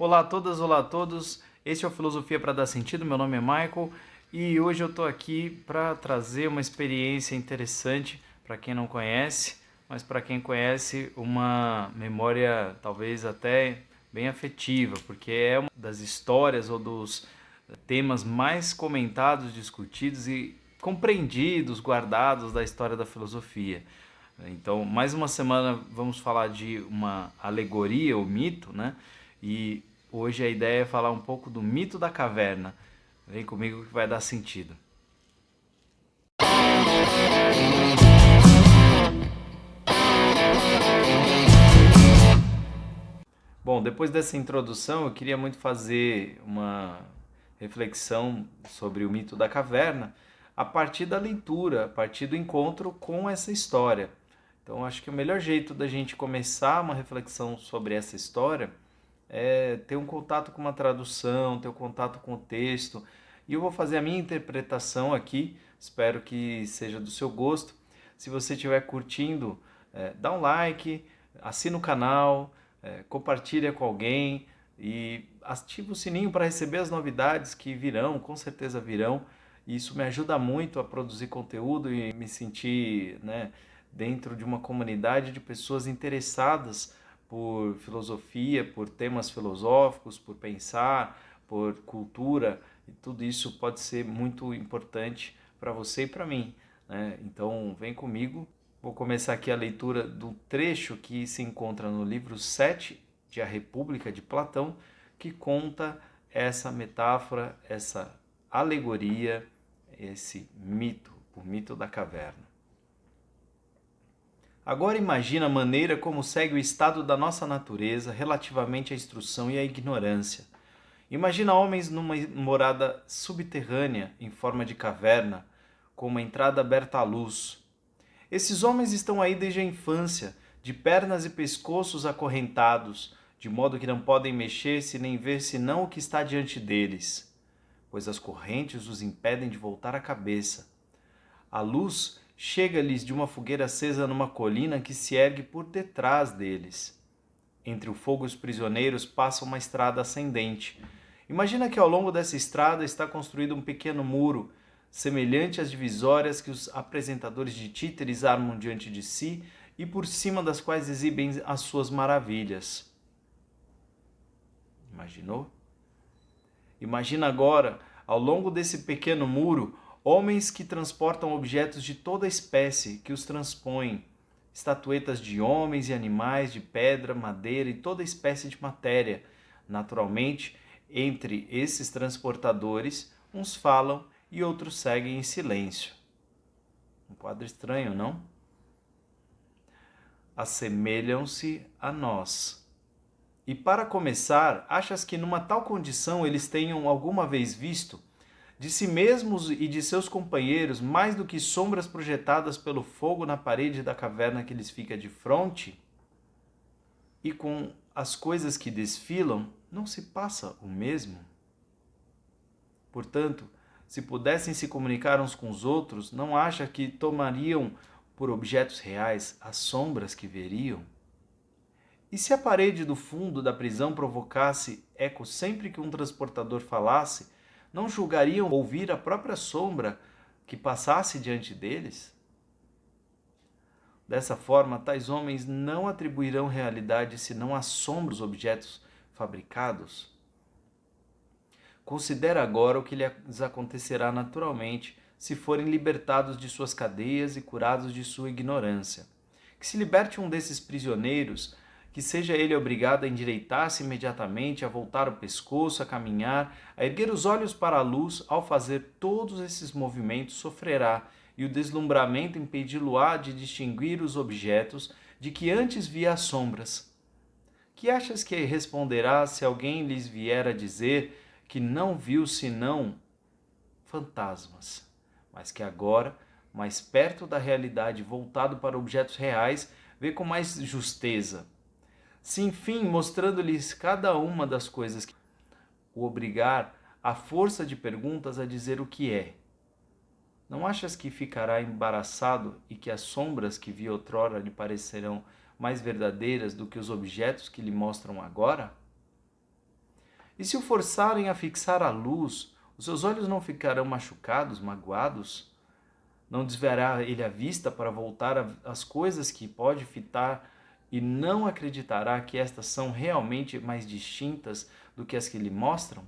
Olá a todas, olá a todos. Este é o Filosofia para Dar Sentido. Meu nome é Michael e hoje eu estou aqui para trazer uma experiência interessante para quem não conhece, mas para quem conhece, uma memória talvez até bem afetiva, porque é uma das histórias ou dos temas mais comentados, discutidos e compreendidos, guardados da história da filosofia. Então, mais uma semana vamos falar de uma alegoria, o mito, né? E hoje a ideia é falar um pouco do mito da caverna. Vem comigo que vai dar sentido. Bom, depois dessa introdução, eu queria muito fazer uma reflexão sobre o mito da caverna a partir da leitura, a partir do encontro com essa história. Então, acho que o melhor jeito da gente começar uma reflexão sobre essa história é ter um contato com uma tradução, ter um contato com o texto. E eu vou fazer a minha interpretação aqui, espero que seja do seu gosto. Se você estiver curtindo, dá um like, assina o canal, compartilha com alguém e ativa o sininho para receber as novidades que virão, com certeza virão. Isso me ajuda muito a produzir conteúdo e me sentir, né, dentro de uma comunidade de pessoas interessadas por filosofia, por temas filosóficos, por pensar, por cultura, e tudo isso pode ser muito importante para você e para mim, né? Então vem comigo, vou começar aqui a leitura do trecho que se encontra no livro 7 de A República de Platão, que conta essa metáfora, essa alegoria, esse mito, o mito da caverna. Agora imagina a maneira como segue o estado da nossa natureza relativamente à instrução e à ignorância. Imagina homens numa morada subterrânea em forma de caverna, com uma entrada aberta à luz. Esses homens estão aí desde a infância, de pernas e pescoços acorrentados, de modo que não podem mexer-se nem ver senão o que está diante deles, pois as correntes os impedem de voltar a cabeça. A luz chega-lhes de uma fogueira acesa numa colina que se ergue por detrás deles. Entre o fogo e os prisioneiros passa uma estrada ascendente. Imagina que ao longo dessa estrada está construído um pequeno muro, semelhante às divisórias que os apresentadores de títeres armam diante de si e por cima das quais exibem as suas maravilhas. Imaginou? Imagina agora, ao longo desse pequeno muro, homens que transportam objetos de toda espécie, que os transpõem, estatuetas de homens e animais, de pedra, madeira e toda espécie de matéria. Naturalmente, entre esses transportadores, uns falam e outros seguem em silêncio. Um quadro estranho, não? Assemelham-se a nós. E para começar, achas que numa tal condição eles tenham alguma vez visto de si mesmos e de seus companheiros mais do que sombras projetadas pelo fogo na parede da caverna que lhes fica de fronte? E com as coisas que desfilam, não se passa o mesmo? Portanto, se pudessem se comunicar uns com os outros, não acha que tomariam por objetos reais as sombras que veriam? E se a parede do fundo da prisão provocasse eco sempre que um transportador falasse, não julgariam ouvir a própria sombra que passasse diante deles? Dessa forma, tais homens não atribuirão realidade senão à sombra dos objetos fabricados. Considera agora o que lhes acontecerá naturalmente se forem libertados de suas cadeias e curados de sua ignorância. Que se liberte um desses prisioneiros, que seja ele obrigado a endireitar-se imediatamente, a voltar o pescoço, a caminhar, a erguer os olhos para a luz, ao fazer todos esses movimentos sofrerá, e o deslumbramento impedi-lo-á de distinguir os objetos de que antes via as sombras. Que achas que responderá se alguém lhes vier a dizer que não viu senão fantasmas, mas que agora, mais perto da realidade, voltado para objetos reais, vê com mais justeza? Se enfim, mostrando-lhes cada uma das coisas que o obrigar à força de perguntas a dizer o que é, não achas que ficará embaraçado e que as sombras que vi outrora lhe parecerão mais verdadeiras do que os objetos que lhe mostram agora? E se o forçarem a fixar a luz, os seus olhos não ficarão machucados, magoados? Não desviará ele a vista para voltar às coisas que pode fitar e não acreditará que estas são realmente mais distintas do que as que lhe mostram?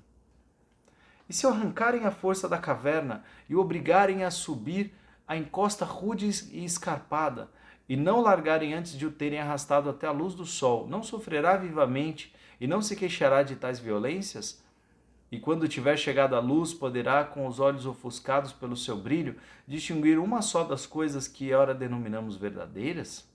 E se o arrancarem à força da caverna e o obrigarem a subir a encosta rude e escarpada, e não largarem antes de o terem arrastado até a luz do sol, não sofrerá vivamente e não se queixará de tais violências? E quando tiver chegado à luz, poderá, com os olhos ofuscados pelo seu brilho, distinguir uma só das coisas que ora denominamos verdadeiras?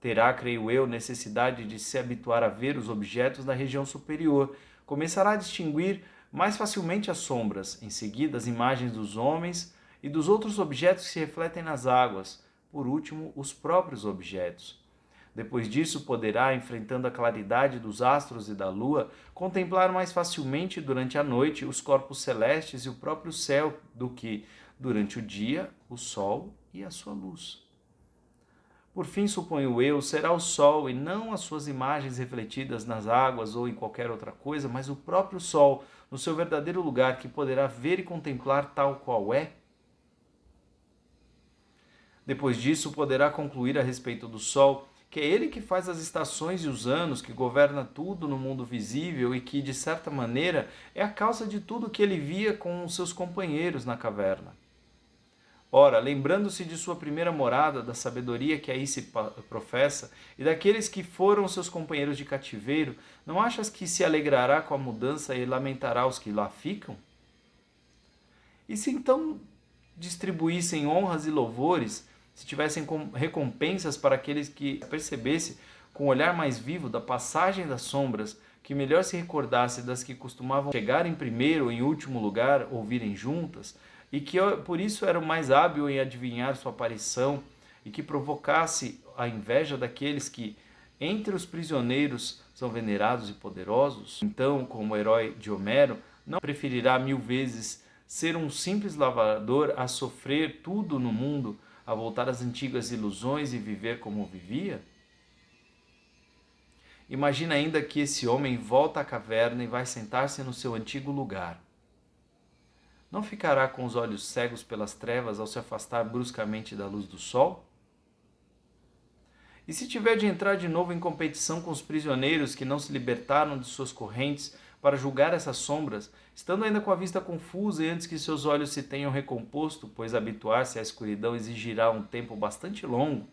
Terá, creio eu, necessidade de se habituar a ver os objetos da região superior. Começará a distinguir mais facilmente as sombras, em seguida as imagens dos homens e dos outros objetos que se refletem nas águas, por último, os próprios objetos. Depois disso, poderá, enfrentando a claridade dos astros e da lua, contemplar mais facilmente durante a noite os corpos celestes e o próprio céu do que, durante o dia, o sol e a sua luz. Por fim, suponho eu, será o sol e não as suas imagens refletidas nas águas ou em qualquer outra coisa, mas o próprio sol, no seu verdadeiro lugar, que poderá ver e contemplar tal qual é. Depois disso, poderá concluir a respeito do sol que é ele que faz as estações e os anos, que governa tudo no mundo visível e que, de certa maneira, é a causa de tudo que ele via com os seus companheiros na caverna. Ora, lembrando-se de sua primeira morada, da sabedoria que aí se professa, e daqueles que foram seus companheiros de cativeiro, não achas que se alegrará com a mudança e lamentará os que lá ficam? E se então distribuíssem honras e louvores, se tivessem recompensas para aqueles que percebesse com o olhar mais vivo da passagem das sombras, que melhor se recordasse das que costumavam chegar em primeiro ou em último lugar ou virem juntas, e que por isso era o mais hábil em adivinhar sua aparição, e que provocasse a inveja daqueles que, entre os prisioneiros, são venerados e poderosos, então, como o herói de Homero, não preferirá 1000 vezes ser um simples lavrador a sofrer tudo no mundo, a voltar às antigas ilusões e viver como vivia? Imagina ainda que esse homem volta à caverna e vai sentar-se no seu antigo lugar. Não ficará com os olhos cegos pelas trevas ao se afastar bruscamente da luz do sol? E se tiver de entrar de novo em competição com os prisioneiros que não se libertaram de suas correntes para julgar essas sombras, estando ainda com a vista confusa e antes que seus olhos se tenham recomposto, pois habituar-se à escuridão exigirá um tempo bastante longo,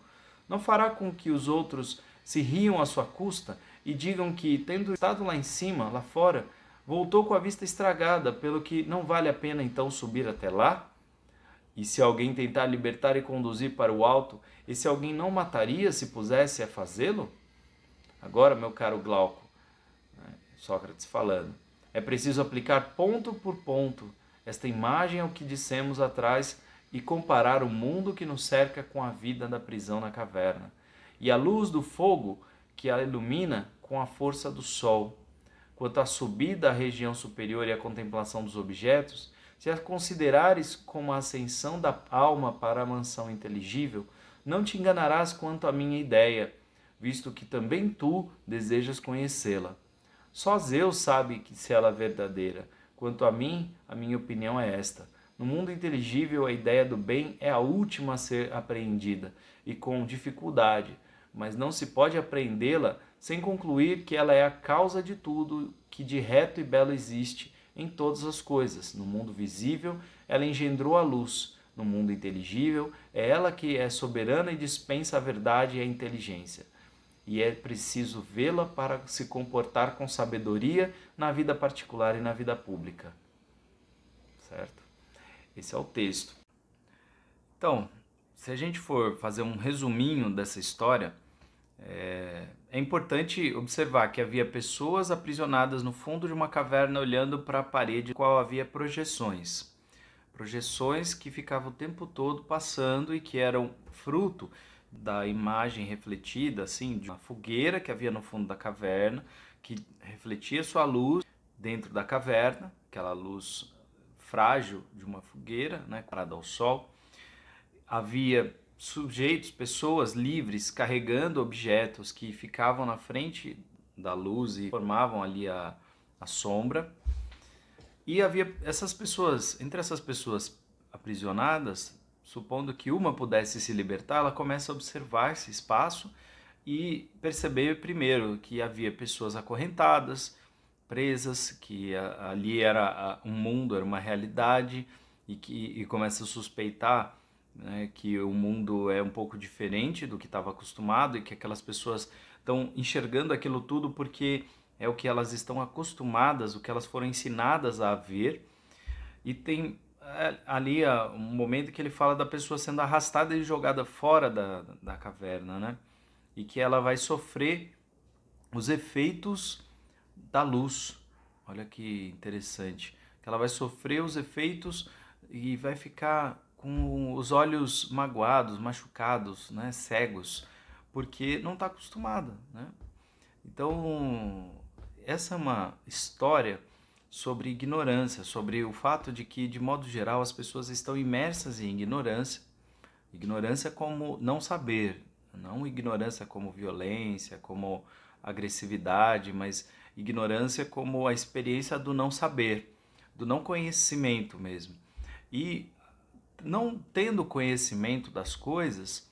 não fará com que os outros se riam à sua custa e digam que, tendo estado lá em cima, lá fora, voltou com a vista estragada, pelo que não vale a pena então subir até lá? E se alguém tentar libertar e conduzir para o alto, esse alguém não mataria se pusesse a fazê-lo? Agora, meu caro Glauco, Sócrates falando, é preciso aplicar ponto por ponto esta imagem ao que dissemos atrás e comparar o mundo que nos cerca com a vida da prisão na caverna, e a luz do fogo que a ilumina com a força do sol. Quanto à subida à região superior e à contemplação dos objetos, se a considerares como a ascensão da alma para a mansão inteligível, não te enganarás quanto à minha ideia, visto que também tu desejas conhecê-la. Só Zeus sabe se ela é verdadeira. Quanto a mim, a minha opinião é esta. No mundo inteligível, a ideia do bem é a última a ser apreendida, e com dificuldade, mas não se pode apreendê-la sem concluir que ela é a causa de tudo que de reto e belo existe em todas as coisas. No mundo visível, ela engendrou a luz. No mundo inteligível, é ela que é soberana e dispensa a verdade e a inteligência. E é preciso vê-la para se comportar com sabedoria na vida particular e na vida pública. Certo? Esse é o texto. Então, se a gente for fazer um resuminho dessa história, é importante observar que havia pessoas aprisionadas no fundo de uma caverna olhando para a parede, qual havia projeções. Projeções que ficavam o tempo todo passando e que eram fruto da imagem refletida, assim, de uma fogueira que havia no fundo da caverna, que refletia sua luz dentro da caverna, aquela luz frágil de uma fogueira, né, comparada ao sol. Havia sujeitos, pessoas livres, carregando objetos que ficavam na frente da luz e formavam ali a sombra. E havia essas pessoas, entre essas pessoas aprisionadas, supondo que uma pudesse se libertar, ela começa a observar esse espaço e perceber primeiro que havia pessoas acorrentadas, presas, que ali era um mundo, era uma realidade, e começa a suspeitar, né, que o mundo é um pouco diferente do que estava acostumado e que aquelas pessoas estão enxergando aquilo tudo porque é o que elas estão acostumadas, o que elas foram ensinadas a ver. E tem ali um momento que ele fala da pessoa sendo arrastada e jogada fora da caverna, né? E que ela vai sofrer os efeitos da luz. Olha que interessante. Que ela vai sofrer os efeitos e vai ficar com os olhos magoados, machucados, né? Cegos, porque não está acostumada, né? Então, essa é uma história sobre ignorância, sobre o fato de que, de modo geral, as pessoas estão imersas em ignorância. Ignorância como não saber, não ignorância como violência, como agressividade, mas ignorância como a experiência do não saber, do não conhecimento mesmo. E não tendo conhecimento das coisas,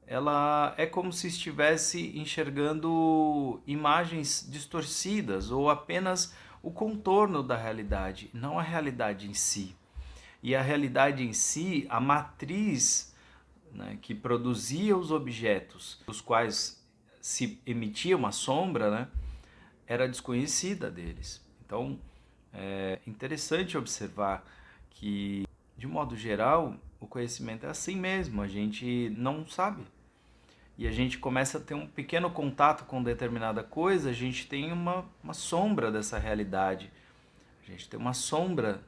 ela é como se estivesse enxergando imagens distorcidas ou apenas o contorno da realidade, não a realidade em si. E a realidade em si, a matriz, né, que produzia os objetos, dos quais se emitia uma sombra, né, era desconhecida deles. Então, é interessante observar que, de modo geral, o conhecimento é assim mesmo, a gente não sabe. E a gente começa a ter um pequeno contato com determinada coisa, a gente tem uma sombra dessa realidade. A gente tem uma sombra,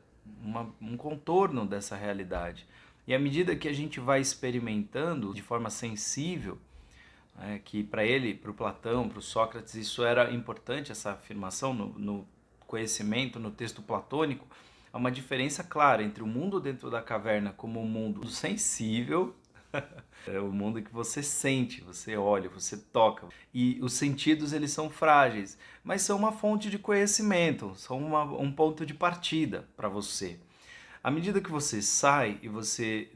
um contorno dessa realidade. E à medida que a gente vai experimentando de forma sensível, né, que para ele, para o Platão, para o Sócrates, isso era importante, essa afirmação no conhecimento, no texto platônico, há uma diferença clara entre o mundo dentro da caverna como um mundo sensível, é o mundo que você sente, você olha, você toca. E os sentidos, eles são frágeis, mas são uma fonte de conhecimento, são um ponto de partida para você. À medida que você sai e você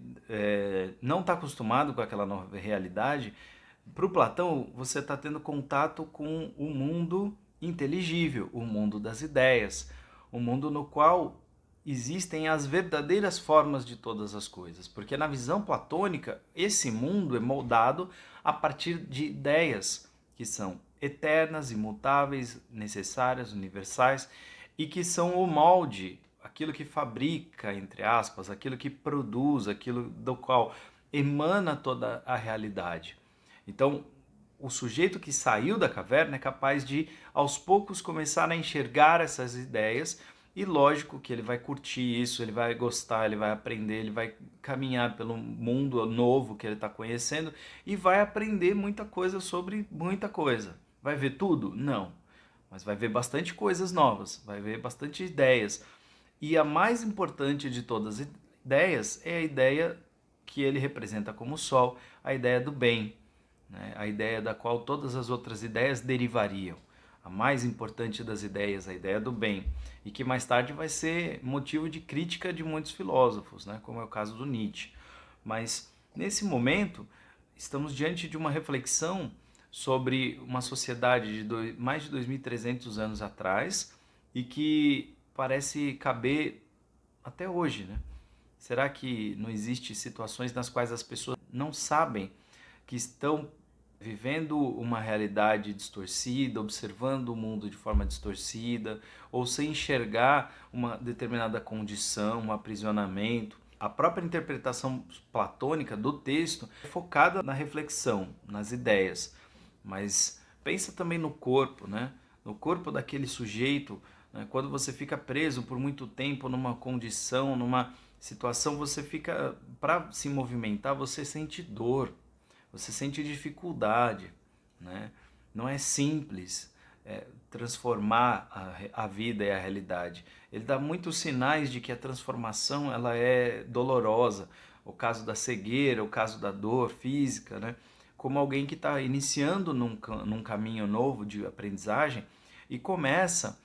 não está acostumado com aquela nova realidade, para o Platão, você está tendo contato com o mundo inteligível, o mundo das ideias, o mundo no qual existem as verdadeiras formas de todas as coisas. Porque na visão platônica, esse mundo é moldado a partir de ideias que são eternas, imutáveis, necessárias, universais e que são o molde, aquilo que fabrica, entre aspas, aquilo que produz, aquilo do qual emana toda a realidade. Então, o sujeito que saiu da caverna é capaz de, aos poucos, começar a enxergar essas ideias e lógico que ele vai curtir isso, ele vai gostar, ele vai aprender, ele vai caminhar pelo mundo novo que ele está conhecendo e vai aprender muita coisa sobre muita coisa. Vai ver tudo? Não. Mas vai ver bastante coisas novas, vai ver bastante ideias. E a mais importante de todas as ideias é a ideia que ele representa como sol, a ideia do bem, né? A ideia da qual todas as outras ideias derivariam. A mais importante das ideias, a ideia do bem, e que mais tarde vai ser motivo de crítica de muitos filósofos, né? Como é o caso do Nietzsche. Mas nesse momento, estamos diante de uma reflexão sobre uma sociedade de mais de 2.300 anos atrás e que parece caber até hoje, né? Será que não existem situações nas quais as pessoas não sabem que estão vivendo uma realidade distorcida, observando o mundo de forma distorcida, ou sem enxergar uma determinada condição, um aprisionamento? A própria interpretação platônica do texto é focada na reflexão, nas ideias, mas pensa também no corpo, né? No corpo daquele sujeito, né? Quando você fica preso por muito tempo numa condição, numa situação, você fica, para se movimentar, você sente dor, você sente dificuldade, né? Não é simples transformar a vida e a realidade. Ele dá muitos sinais de que a transformação ela é dolorosa. O caso da cegueira, o caso da dor física, né? Como alguém que está iniciando num caminho novo de aprendizagem e começa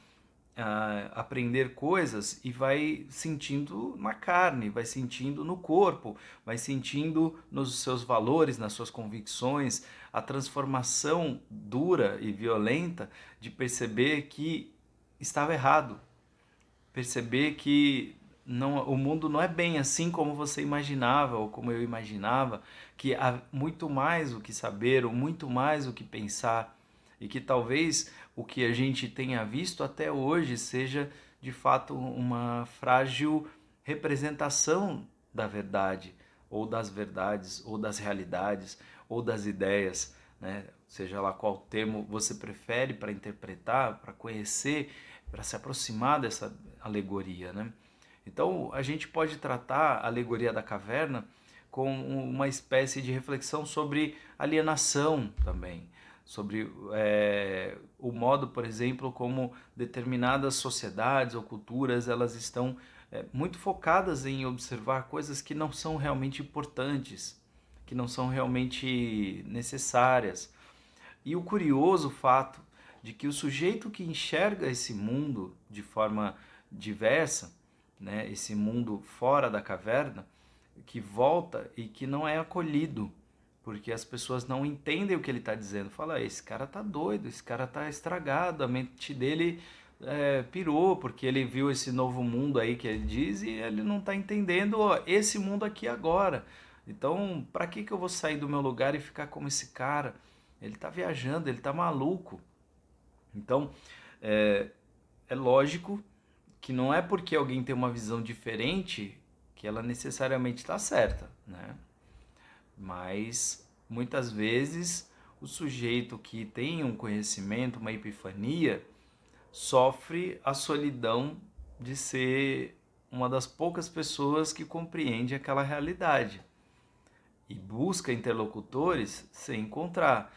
aprender coisas e vai sentindo na carne, vai sentindo no corpo, vai sentindo nos seus valores, nas suas convicções, a transformação dura e violenta de perceber que estava errado, perceber que não, o mundo não é bem assim como você imaginava ou como eu imaginava, que há muito mais o que saber, ou muito mais o que pensar, e que talvez o que a gente tenha visto até hoje seja de fato uma frágil representação da verdade, ou das verdades, ou das realidades, ou das ideias, né? Seja lá qual termo você prefere para interpretar, para conhecer, para se aproximar dessa alegoria, né? Então, a gente pode tratar a alegoria da caverna com uma espécie de reflexão sobre alienação também, sobre o modo, por exemplo, como determinadas sociedades ou culturas elas estão muito focadas em observar coisas que não são realmente importantes, que não são realmente necessárias. E o curioso fato de que o sujeito que enxerga esse mundo de forma diversa, né, esse mundo fora da caverna, que volta e que não é acolhido, porque as pessoas não entendem o que ele está dizendo. Fala, esse cara tá doido, esse cara tá estragado, a mente dele pirou, porque ele viu esse novo mundo aí que ele diz e ele não está entendendo esse mundo aqui agora. Então, para que eu vou sair do meu lugar e ficar como esse cara? Ele está viajando, ele está maluco. Então, é, é lógico que não é porque alguém tem uma visão diferente que ela necessariamente está certa, né? Mas muitas vezes o sujeito que tem um conhecimento, uma epifania, sofre a solidão de ser uma das poucas pessoas que compreende aquela realidade e busca interlocutores sem encontrar.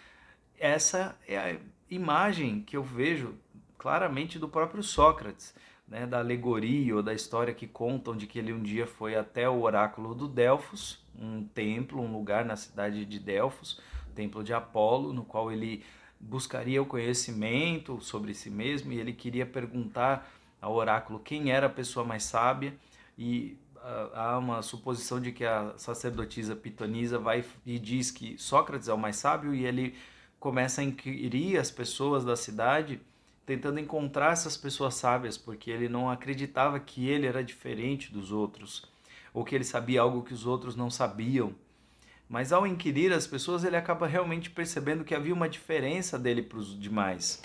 Essa é a imagem que eu vejo claramente do próprio Sócrates, né, da alegoria ou da história que contam de que ele um dia foi até o oráculo do Delfos, um templo, um lugar na cidade de Delfos, templo de Apolo, no qual ele buscaria o conhecimento sobre si mesmo e ele queria perguntar ao oráculo quem era a pessoa mais sábia e há uma suposição de que a sacerdotisa Pitonisa vai e diz que Sócrates é o mais sábio e ele começa a inquirir as pessoas da cidade, tentando encontrar essas pessoas sábias, porque ele não acreditava que ele era diferente dos outros, ou que ele sabia algo que os outros não sabiam. Mas ao inquirir as pessoas, ele acaba realmente percebendo que havia uma diferença dele para os demais,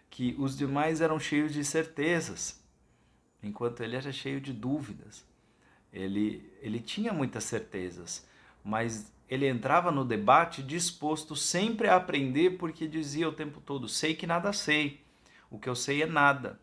que os demais eram cheios de certezas, enquanto ele era cheio de dúvidas. Ele tinha muitas certezas, mas ele entrava no debate disposto sempre a aprender, porque dizia o tempo todo, sei que nada sei, o que eu sei é nada.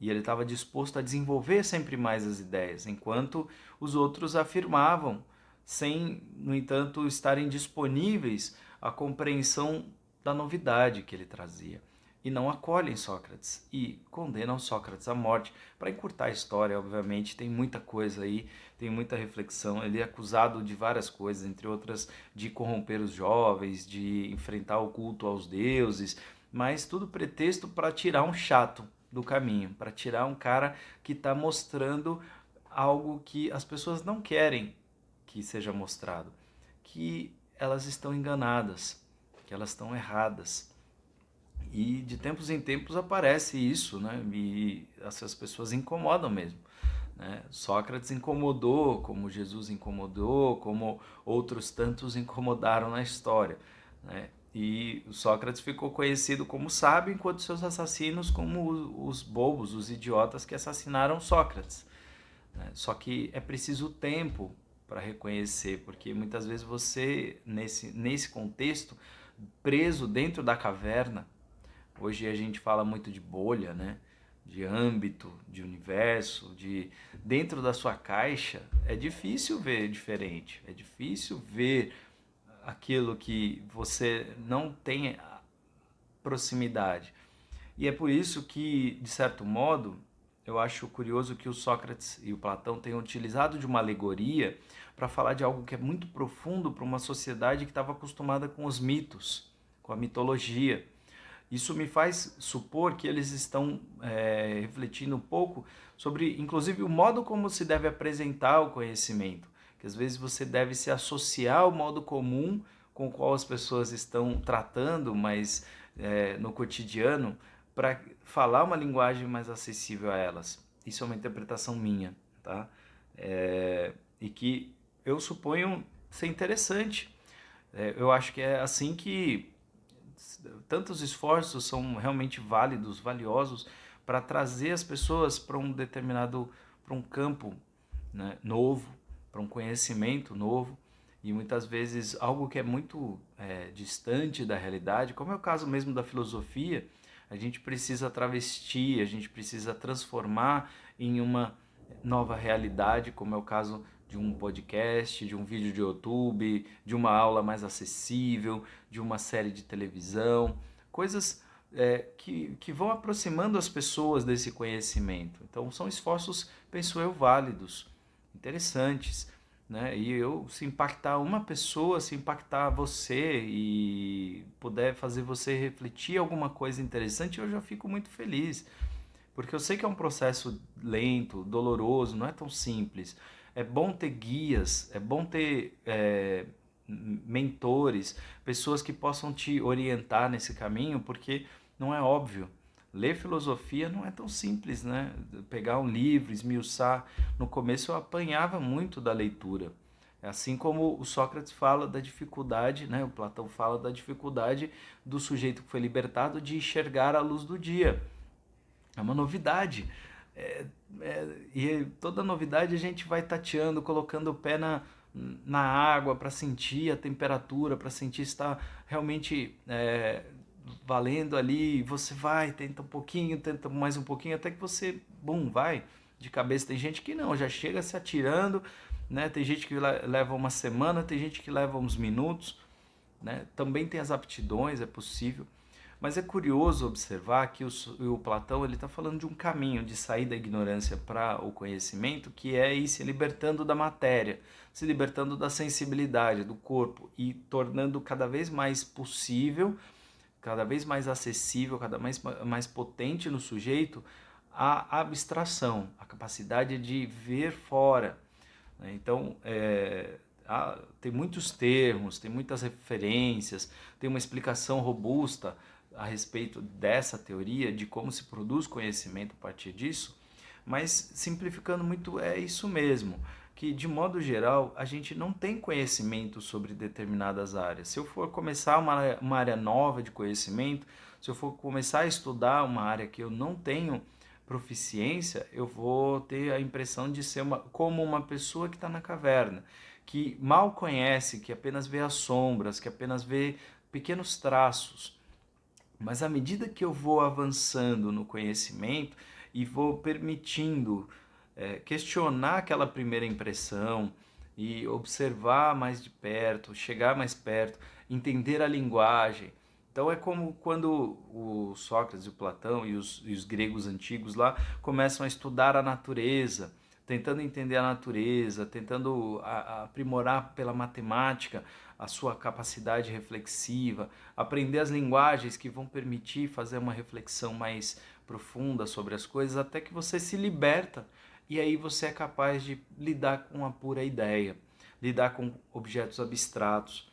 E ele estava disposto a desenvolver sempre mais as ideias, enquanto os outros afirmavam, sem, no entanto, estarem disponíveis à compreensão da novidade que ele trazia. E não acolhem Sócrates e condenam Sócrates à morte. Para encurtar a história, obviamente, tem muita coisa aí, tem muita reflexão. Ele é acusado de várias coisas, entre outras de corromper os jovens, de enfrentar o culto aos deuses, mas tudo pretexto para tirar um chato do caminho, para tirar um cara que está mostrando algo que as pessoas não querem que seja mostrado, que elas estão enganadas, que elas estão erradas. E de tempos em tempos aparece isso, né? E essas pessoas incomodam mesmo. Né? Sócrates incomodou, como Jesus incomodou, como outros tantos incomodaram na história. Né? E Sócrates ficou conhecido como sábio, enquanto seus assassinos como os bobos, os idiotas que assassinaram Sócrates. Né? Só que é preciso tempo para reconhecer, porque muitas vezes você, nesse contexto, preso dentro da caverna, hoje a gente fala muito de bolha, né? De âmbito, de universo, de dentro da sua caixa, é difícil ver diferente, é difícil ver aquilo que você não tem proximidade. E é por isso que, de certo modo, eu acho curioso que o Sócrates e o Platão tenham utilizado de uma alegoria para falar de algo que é muito profundo para uma sociedade que estava acostumada com os mitos, com a mitologia. Isso me faz supor que eles estão refletindo um pouco sobre, inclusive, o modo como se deve apresentar o conhecimento. Que às vezes você deve se associar ao modo comum com o qual as pessoas estão tratando, mas no cotidiano, para falar uma linguagem mais acessível a elas. Isso é uma interpretação minha, tá? E que eu suponho ser interessante. Eu acho que é assim que tantos esforços são realmente válidos, valiosos, para trazer as pessoas para um determinado, para um campo, né, novo, para um conhecimento novo, e muitas vezes algo que é muito distante da realidade, como é o caso mesmo da filosofia. A gente precisa travestir, a gente precisa transformar em uma nova realidade, como é o caso de um podcast, de um vídeo de YouTube, de uma aula mais acessível, de uma série de televisão, coisas que vão aproximando as pessoas desse conhecimento. Então são esforços, penso eu, válidos, interessantes, né? E eu, se impactar uma pessoa, se impactar você e puder fazer você refletir alguma coisa interessante, eu já fico muito feliz. Porque eu sei que é um processo lento, doloroso, não é tão simples. É bom ter guias, é bom ter mentores, pessoas que possam te orientar nesse caminho, porque não é óbvio. Ler filosofia não é tão simples, né? Pegar um livro, esmiuçar. No começo eu apanhava muito da leitura. Assim como o Sócrates fala da dificuldade, né? O Platão fala da dificuldade do sujeito que foi libertado de enxergar a luz do dia. É uma novidade. E toda novidade a gente vai tateando, colocando o pé na água para sentir a temperatura, para sentir se está realmente valendo ali. Você vai, tenta um pouquinho, tenta mais um pouquinho, até que você, bum, vai de cabeça. Tem gente que não, já chega se atirando, né? Tem gente que leva uma semana, tem gente que leva uns minutos, né? Também tem as aptidões, é possível. Mas é curioso observar que o Platão está falando de um caminho de sair da ignorância para o conhecimento, que é ir se libertando da matéria, se libertando da sensibilidade do corpo e tornando cada vez mais possível, cada vez mais acessível, cada vez mais potente no sujeito a abstração, a capacidade de ver fora. Então, tem muitos termos, tem muitas referências, tem uma explicação robusta a respeito dessa teoria, de como se produz conhecimento a partir disso, mas simplificando muito, é isso mesmo, que de modo geral a gente não tem conhecimento sobre determinadas áreas. Se eu for começar uma área nova de conhecimento, se eu for começar a estudar uma área que eu não tenho proficiência, eu vou ter a impressão de ser como uma pessoa que está na caverna, que mal conhece, que apenas vê as sombras, que apenas vê pequenos traços. Mas à medida que eu vou avançando no conhecimento e vou permitindo questionar aquela primeira impressão e observar mais de perto, chegar mais perto, entender a linguagem. Então é como quando o Sócrates, o Platão e os gregos antigos lá começam a estudar a natureza, tentando entender a natureza, tentando aprimorar pela matemática a sua capacidade reflexiva, aprender as linguagens que vão permitir fazer uma reflexão mais profunda sobre as coisas, até que você se liberta e aí você é capaz de lidar com a pura ideia, lidar com objetos abstratos.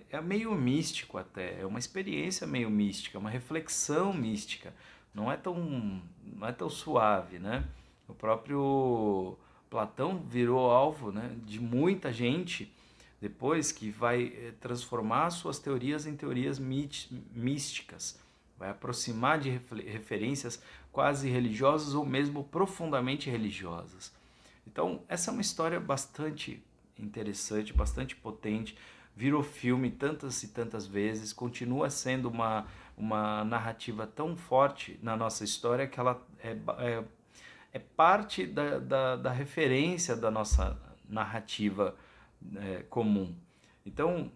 É meio místico até, é uma experiência meio mística, uma reflexão mística. Não é tão suave, né? O próprio Platão virou alvo, né, de muita gente depois, que vai transformar suas teorias em teorias místicas, vai aproximar de referências quase religiosas ou mesmo profundamente religiosas. Então, essa é uma história bastante interessante, bastante potente, virou filme tantas e tantas vezes, continua sendo uma narrativa tão forte na nossa história que ela é parte da referência da nossa narrativa comum. Então,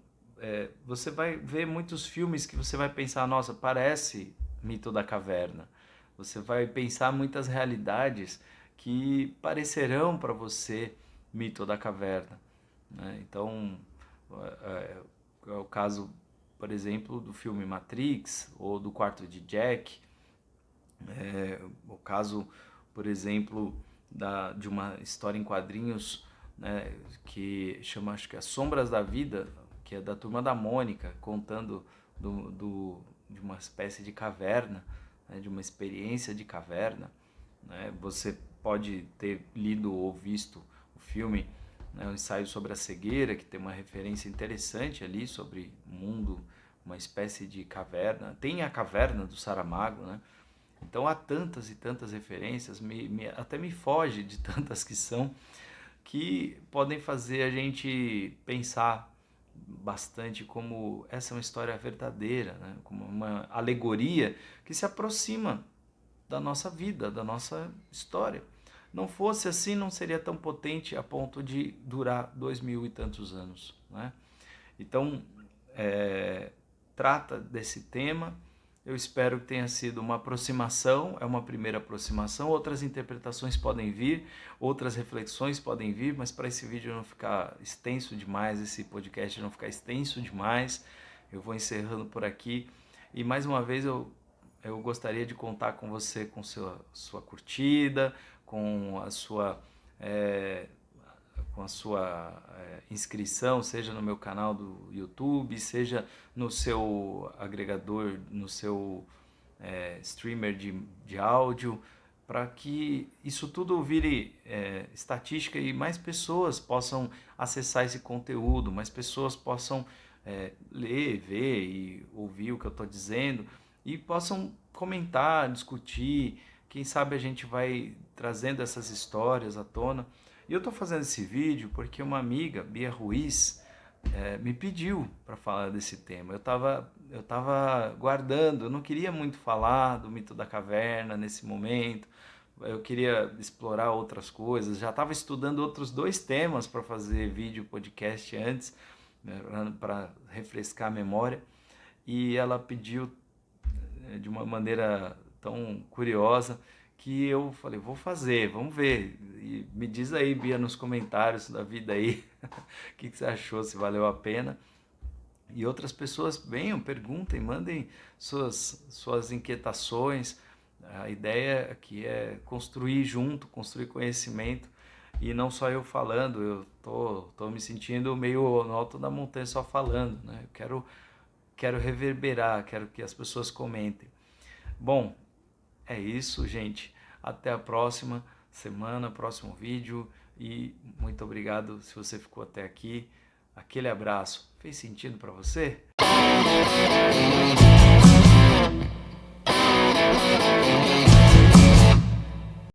você vai ver muitos filmes que você vai pensar, nossa, parece Mito da Caverna. Você vai pensar muitas realidades que parecerão para você Mito da Caverna, né? Então, é o caso por exemplo, do filme Matrix ou do Quarto de Jack. O caso, por exemplo, de uma história em quadrinhos, né, que chama, acho que As Sombras da Vida, que é da Turma da Mônica, contando de uma espécie de caverna, né, de uma experiência de caverna. Né? Você pode ter lido ou visto o filme, né, o ensaio sobre a cegueira, que tem uma referência interessante ali sobre o mundo, uma espécie de caverna. Tem a caverna do Saramago, né? Então há tantas e tantas referências, até me foge de tantas que são, que podem fazer a gente pensar bastante como essa é uma história verdadeira, né? Como uma alegoria que se aproxima da nossa vida, da nossa história. Não fosse assim, não seria tão potente a ponto de durar 2000 e tantos anos, né? Então, trata desse tema. Eu espero que tenha sido uma aproximação, é uma primeira aproximação. Outras interpretações podem vir, outras reflexões podem vir, mas para esse vídeo não ficar extenso demais, esse podcast não ficar extenso demais, eu vou encerrando por aqui. E mais uma vez eu gostaria de contar com você, com sua curtida, com a sua inscrição, seja no meu canal do YouTube, seja no seu agregador, no seu streamer de áudio, para que isso tudo vire estatística e mais pessoas possam acessar esse conteúdo, mais pessoas possam ler, ver e ouvir o que eu estou dizendo e possam comentar, discutir. Quem sabe a gente vai trazendo essas histórias à tona. E eu estou fazendo esse vídeo porque uma amiga, Bia Ruiz, me pediu para falar desse tema. Eu tava guardando, eu não queria muito falar do mito da caverna nesse momento, eu queria explorar outras coisas, já estava estudando outros 2 temas para fazer vídeo, podcast antes, né, para refrescar a memória, e ela pediu de uma maneira tão curiosa que eu falei, vou fazer, vamos ver. E me diz aí, Bia, nos comentários da vida aí, o que você achou, se valeu a pena. E outras pessoas venham, perguntem, mandem suas inquietações. A ideia aqui é construir junto, construir conhecimento. E não só eu falando, eu tô me sentindo meio no alto da montanha só falando, né? Eu quero reverberar, quero que as pessoas comentem. Bom, é isso, gente. Até a próxima semana, próximo vídeo. E muito obrigado se você ficou até aqui. Aquele abraço. Fez sentido para você?